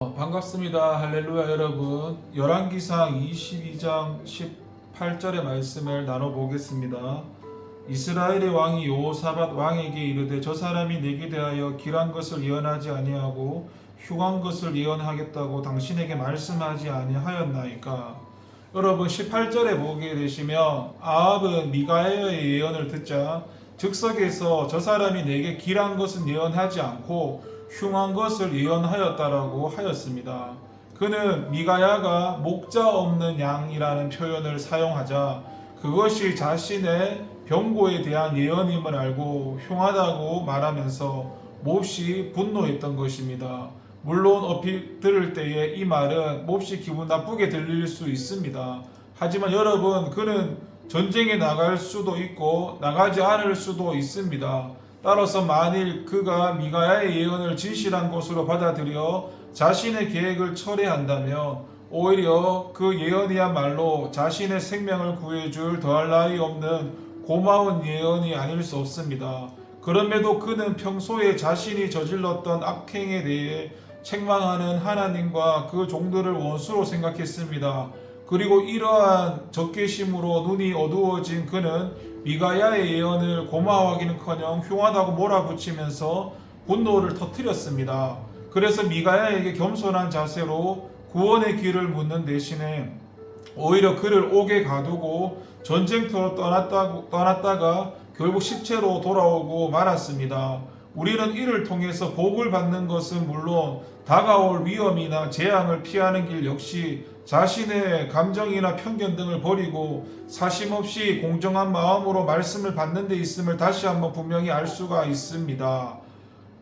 반갑습니다. 할렐루야 여러분. 열왕기상 22장 18절의 말씀을 나눠보겠습니다. 이스라엘의 왕이 여호사밧 왕에게 이르되 저 사람이 내게 대하여 길한 것을 예언하지 아니하고 흉한 것을 예언하겠다고 당신에게 말씀하지 아니하였나이까. 여러분 18절에 보게 되시면 아합은 미가야의 예언을 듣자 즉석에서 저 사람이 내게 길한 것은 예언하지 않고 흉한 것을 예언하였다라고 하였습니다. 그는 미가야가 목자 없는 양이라는 표현을 사용하자 그것이 자신의 병고에 대한 예언임을 알고 흉하다고 말하면서 몹시 분노했던 것입니다. 물론 얼핏 들을 때에 이 말은 몹시 기분 나쁘게 들릴 수 있습니다. 하지만 여러분, 그는 전쟁에 나갈 수도 있고 나가지 않을 수도 있습니다. 따라서 만일 그가 미가야의 예언을 진실한 것으로 받아들여 자신의 계획을 철회한다면 오히려 그 예언이야말로 자신의 생명을 구해줄 더할 나위 없는 고마운 예언이 아닐 수 없습니다. 그럼에도 그는 평소에 자신이 저질렀던 악행에 대해 책망하는 하나님과 그 종들을 원수로 생각했습니다. 그리고 이러한 적개심으로 눈이 어두워진 그는 미가야의 예언을 고마워하기는커녕 흉하다고 몰아붙이면서 분노를 터뜨렸습니다. 그래서 미가야에게 겸손한 자세로 구원의 길을 묻는 대신에 오히려 그를 옥에 가두고 전쟁터로 떠났다가 결국 시체로 돌아오고 말았습니다. 우리는 이를 통해서 복을 받는 것은 물론 다가올 위험이나 재앙을 피하는 길 역시 자신의 감정이나 편견 등을 버리고 사심없이 공정한 마음으로 말씀을 받는 데 있음을 다시 한번 분명히 알 수가 있습니다.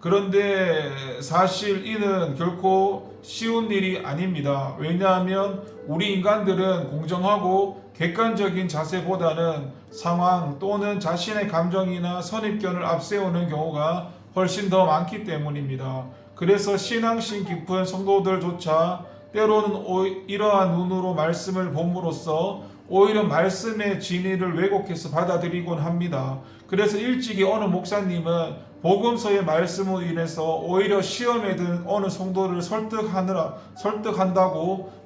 그런데 사실 이는 결코 쉬운 일이 아닙니다. 왜냐하면 우리 인간들은 공정하고 객관적인 자세보다는 상황 또는 자신의 감정이나 선입견을 앞세우는 경우가 훨씬 더 많기 때문입니다. 그래서 신앙심 깊은 성도들조차 때로는 이러한 눈으로 말씀을 봄으로써 오히려 말씀의 진리를 왜곡해서 받아들이곤 합니다. 그래서 일찍이 어느 목사님은 복음서의 말씀으로 인해서 오히려 시험에 든 어느 성도를 설득한다고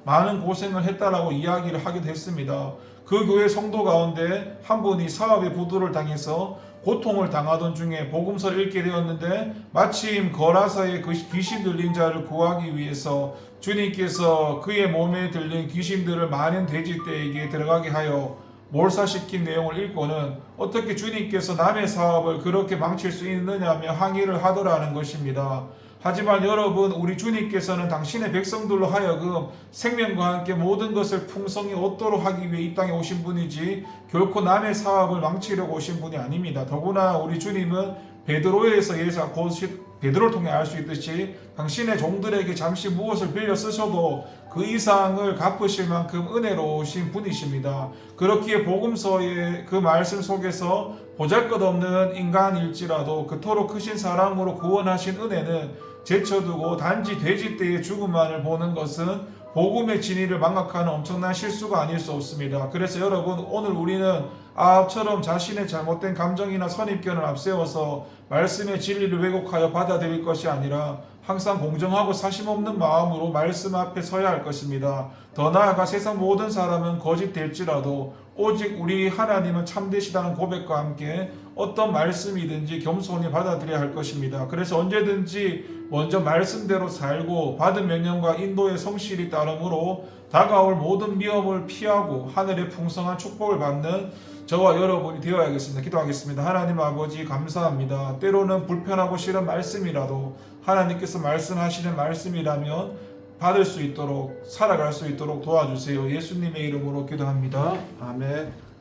많은 고생을 했다라고 이야기를 하기도 했습니다. 그 교회 성도 가운데 한 분이 사업에 부도를 당해서 고통을 당하던 중에 복음서를 읽게 되었는데 마침 거라사의 그 귀신 들린 자를 구하기 위해서 주님께서 그의 몸에 들린 귀신들을 많은 돼지떼에게 들어가게 하여 몰사시킨 내용을 읽고는 어떻게 주님께서 남의 사업을 그렇게 망칠 수 있느냐며 항의를 하더라는 것입니다. 하지만 여러분, 우리 주님께서는 당신의 백성들로 하여금 생명과 함께 모든 것을 풍성히 얻도록 하기 위해 이 땅에 오신 분이지 결코 남의 사업을 망치려고 오신 분이 아닙니다. 더구나 우리 주님은 베드로에서 베드로를 통해 알 수 있듯이 당신의 종들에게 잠시 무엇을 빌려 쓰셔도 그 이상을 갚으실 만큼 은혜로우신 분이십니다. 그렇기에 복음서의 그 말씀 속에서 보잘것없는 인간일지라도 그토록 크신 사랑으로 구원하신 은혜는 제쳐두고 단지 돼지떼의 죽음만을 보는 것은 복음의 진리를 망각하는 엄청난 실수가 아닐 수 없습니다. 그래서 여러분, 오늘 우리는 아합처럼 자신의 잘못된 감정이나 선입견을 앞세워서 말씀의 진리를 왜곡하여 받아들일 것이 아니라 항상 공정하고 사심없는 마음으로 말씀 앞에 서야 할 것입니다. 더 나아가 세상 모든 사람은 거짓될지라도 오직 우리 하나님은 참되시다는 고백과 함께 어떤 말씀이든지 겸손히 받아들여야 할 것입니다. 그래서 언제든지 먼저 말씀대로 살고 받은 명령과 인도의 성실이 따르므로 다가올 모든 위험을 피하고 하늘의 풍성한 축복을 받는 저와 여러분이 되어야겠습니다. 기도하겠습니다. 하나님 아버지, 감사합니다. 때로는 불편하고 싫은 말씀이라도 하나님께서 말씀하시는 말씀이라면 받을 수 있도록, 살아갈 수 있도록 도와주세요. 예수님의 이름으로 기도합니다. 아멘.